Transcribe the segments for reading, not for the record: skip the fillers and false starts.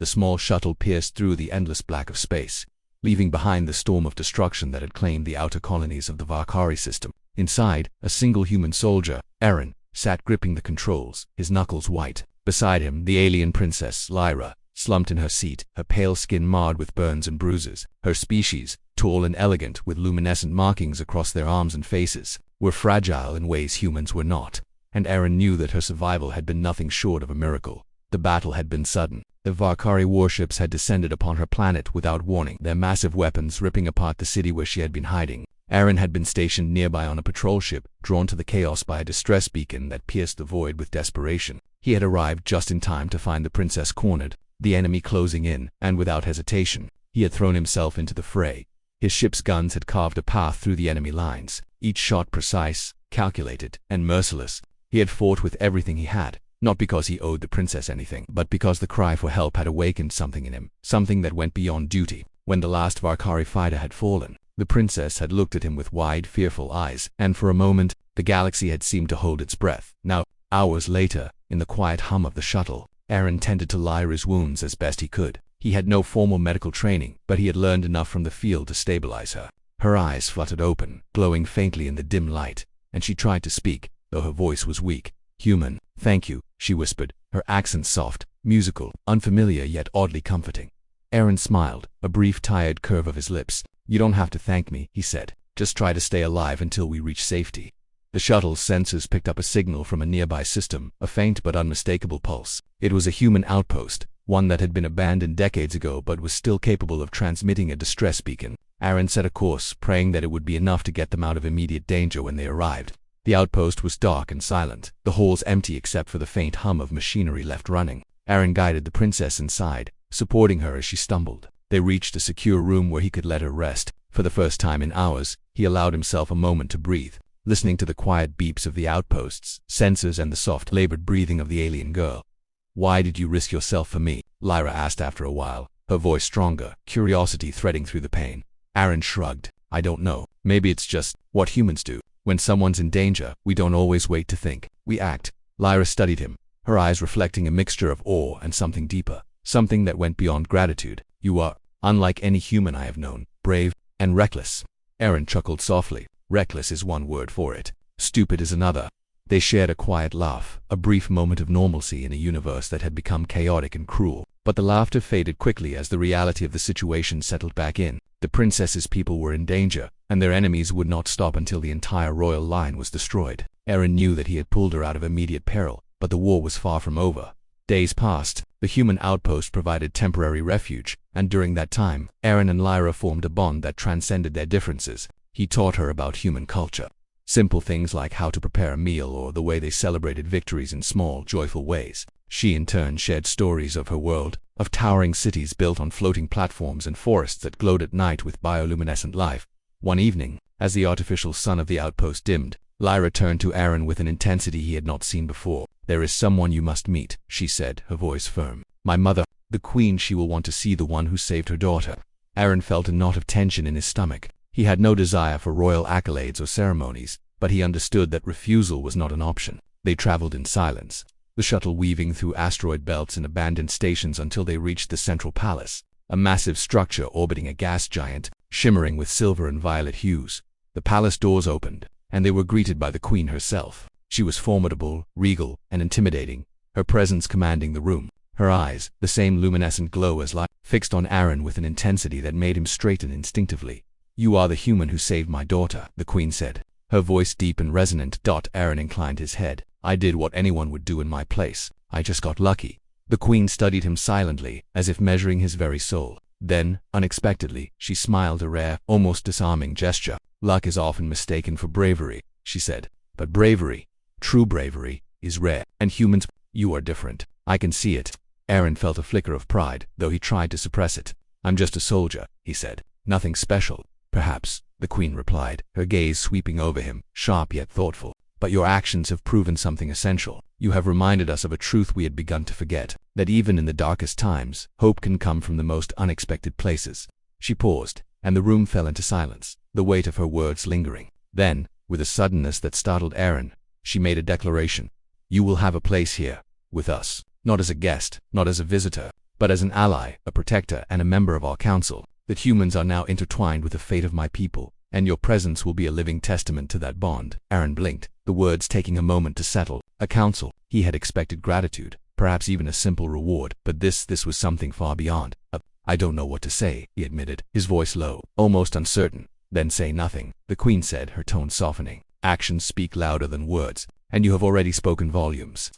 the small shuttle pierced through the endless black of space, leaving behind the storm of destruction that had claimed the outer colonies of the Valkyrie system. Inside, a single human soldier, Aaron, sat gripping the controls, his knuckles white. Beside him, the alien princess, Lyra, slumped in her seat, her pale skin marred with burns and bruises. Her species, tall and elegant with luminescent markings across their arms and faces, were fragile in ways humans were not, and Aaron knew that her survival had been nothing short of a miracle. The battle had been sudden. The Valkyrie warships had descended upon her planet without warning, their massive weapons ripping apart the city where she had been hiding. Aaron had been stationed nearby on a patrol ship, drawn to the chaos by a distress beacon that pierced the void with desperation. He had arrived just in time to find the princess cornered, the enemy closing in, and without hesitation, he had thrown himself into the fray. His ship's guns had carved a path through the enemy lines, each shot precise, calculated, and merciless. He had fought with everything he had, not because he owed the princess anything, but because the cry for help had awakened something in him, something that went beyond duty. When the last Valkyrie fighter had fallen, the princess had looked at him with wide, fearful eyes, and for a moment, the galaxy had seemed to hold its breath. Now, hours later, in the quiet hum of the shuttle, Aaron tended to Lyra's wounds as best he could. He had no formal medical training, but he had learned enough from the field to stabilize her. Her eyes fluttered open, glowing faintly in the dim light, and she tried to speak, though her voice was weak. "Human, thank you," she whispered, her accent soft, musical, unfamiliar yet oddly comforting. Aaron smiled, a brief tired curve of his lips. "You don't have to thank me," he said. "Just try to stay alive until we reach safety." The shuttle's sensors picked up a signal from a nearby system, a faint but unmistakable pulse. It was a human outpost, one that had been abandoned decades ago but was still capable of transmitting a distress beacon. Aaron set a course, praying that it would be enough to get them out of immediate danger when they arrived. The outpost was dark and silent, the halls empty except for the faint hum of machinery left running. Aaron guided the princess inside, supporting her as she stumbled. They reached a secure room where he could let her rest. For the first time in hours, he allowed himself a moment to breathe, listening to the quiet beeps of the outpost's sensors and the soft, labored breathing of the alien girl. "Why did you risk yourself for me?" Lyra asked after a while, her voice stronger, curiosity threading through the pain. Aaron shrugged. "I don't know. Maybe it's just what humans do. When someone's in danger, we don't always wait to think. We act." Lyra studied him, her eyes reflecting a mixture of awe and something deeper, something that went beyond gratitude. "You are unlike any human I have known, brave and reckless." Aaron chuckled softly. "Reckless is one word for it. Stupid is another." They shared a quiet laugh, a brief moment of normalcy in a universe that had become chaotic and cruel. But the laughter faded quickly as the reality of the situation settled back in. The princess's people were in danger, and their enemies would not stop until the entire royal line was destroyed. Aaron knew that he had pulled her out of immediate peril, but the war was far from over. Days passed. The human outpost provided temporary refuge, and during that time, Aaron and Lyra formed a bond that transcended their differences. He taught her about human culture. Simple things like how to prepare a meal or the way they celebrated victories in small, joyful ways. She in turn shared stories of her world, of towering cities built on floating platforms and forests that glowed at night with bioluminescent life. One evening, as the artificial sun of the outpost dimmed, Lyra turned to Aaron with an intensity he had not seen before. "There is someone you must meet," she said, her voice firm. "My mother, the queen. She will want to see the one who saved her daughter." Aaron felt a knot of tension in his stomach. He had no desire for royal accolades or ceremonies, but he understood that refusal was not an option. They traveled in silence, the shuttle weaving through asteroid belts and abandoned stations until they reached the central palace, a massive structure orbiting a gas giant, shimmering with silver and violet hues. The palace doors opened, and they were greeted by the queen herself. She was formidable, regal, and intimidating, her presence commanding the room. Her eyes, the same luminescent glow as light, fixed on Aaron with an intensity that made him straighten instinctively. "You are the human who saved my daughter," the queen said, her voice deep and resonant. Aaron inclined his head. "I did what anyone would do in my place. I just got lucky." The queen studied him silently, as if measuring his very soul. Then, unexpectedly, she smiled, a rare, almost disarming gesture. "Luck is often mistaken for bravery," she said. "But bravery, true bravery, is rare. And humans, you are different. I can see it." Aaron felt a flicker of pride, though he tried to suppress it. "I'm just a soldier," he said. "Nothing special." "Perhaps," the queen replied, her gaze sweeping over him, sharp yet thoughtful. "But your actions have proven something essential. You have reminded us of a truth we had begun to forget, that even in the darkest times, hope can come from the most unexpected places." She paused, and the room fell into silence, the weight of her words lingering. Then, with a suddenness that startled Aaron, she made a declaration. "You will have a place here, with us, not as a guest, not as a visitor, but as an ally, a protector, and a member of our council. That humans are now intertwined with the fate of my people, and your presence will be a living testament to that bond. Aaron blinked, the words taking a moment to settle. A council. He had expected gratitude, perhaps even a simple reward, but this was something far beyond. I don't know what to say, he admitted, his voice low, almost uncertain. Then say nothing, the Queen said, her tone softening. Actions speak louder than words, and you have already spoken volumes.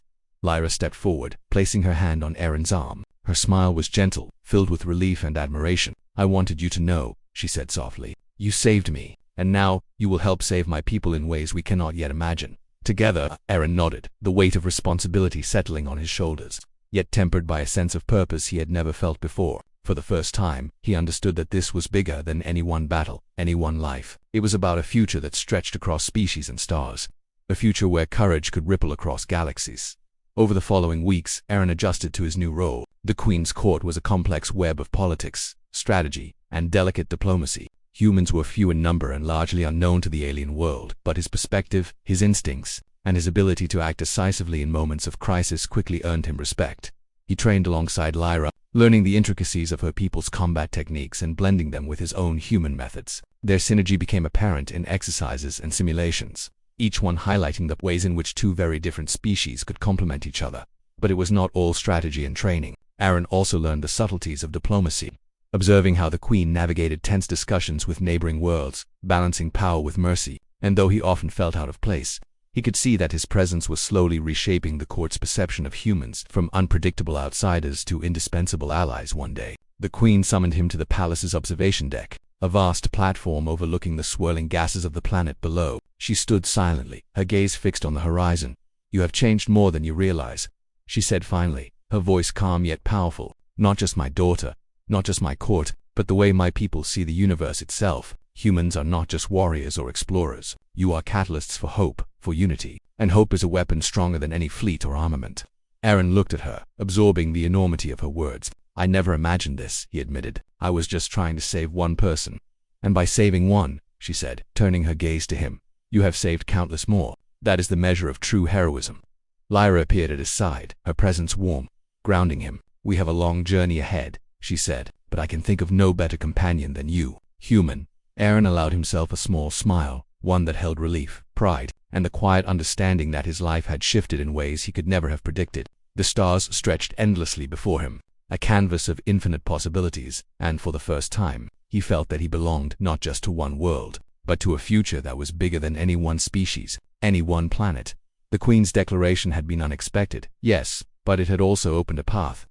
Lyra stepped forward, placing her hand on Aaron's arm. Her smile was gentle, filled with relief and admiration. I wanted you to know, she said softly. You saved me, and now you will help save my people in ways we cannot yet imagine. Together, Aaron nodded, the weight of responsibility settling on his shoulders, yet tempered by a sense of purpose he had never felt before. For the first time, he understood that this was bigger than any one battle, any one life. It was about a future that stretched across species and stars. A future where courage could ripple across galaxies. Over the following weeks, Aaron adjusted to his new role. The Queen's court was a complex web of politics, strategy, and delicate diplomacy. Humans were few in number and largely unknown to the alien world, but his perspective, his instincts, and his ability to act decisively in moments of crisis quickly earned him respect. He trained alongside Lyra, learning the intricacies of her people's combat techniques and blending them with his own human methods. Their synergy became apparent in exercises and simulations, each one highlighting the ways in which two very different species could complement each other. But it was not all strategy and training. Aaron also learned the subtleties of diplomacy, observing how the Queen navigated tense discussions with neighboring worlds, balancing power with mercy. And though he often felt out of place, he could see that his presence was slowly reshaping the court's perception of humans, from unpredictable outsiders to indispensable allies. One day, the Queen summoned him to the palace's observation deck, a vast platform overlooking the swirling gases of the planet below. She stood silently, her gaze fixed on the horizon. You have changed more than you realize, she said finally, her voice calm yet powerful. Not just my daughter, not just my court, but the way my people see the universe itself. Humans are not just warriors or explorers. You are catalysts for hope, for unity, and hope is a weapon stronger than any fleet or armament. Aaron looked at her, absorbing the enormity of her words. I never imagined this, he admitted. I was just trying to save one person. And by saving one, she said, turning her gaze to him, you have saved countless more. That is the measure of true heroism. Lyra appeared at his side, her presence warm, grounding him. We have a long journey ahead, she said, but I can think of no better companion than you, human. Aaron allowed himself a small smile, one that held relief, pride, and the quiet understanding that his life had shifted in ways he could never have predicted. The stars stretched endlessly before him, a canvas of infinite possibilities, and for the first time, he felt that he belonged not just to one world, but to a future that was bigger than any one species, any one planet. The Queen's declaration had been unexpected, yes, but it had also opened a path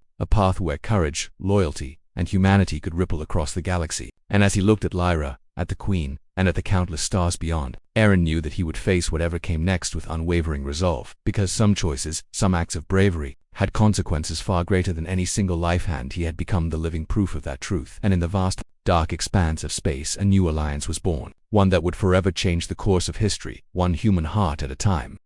where courage, loyalty, and humanity could ripple across the galaxy. And as he looked at Lyra, at the Queen, and at the countless stars beyond, Aaron knew that he would face whatever came next with unwavering resolve, because some choices, some acts of bravery, had consequences far greater than any single life. And he had become the living proof of that truth. And in the vast, dark expanse of space, a new alliance was born, one that would forever change the course of history, one human heart at a time.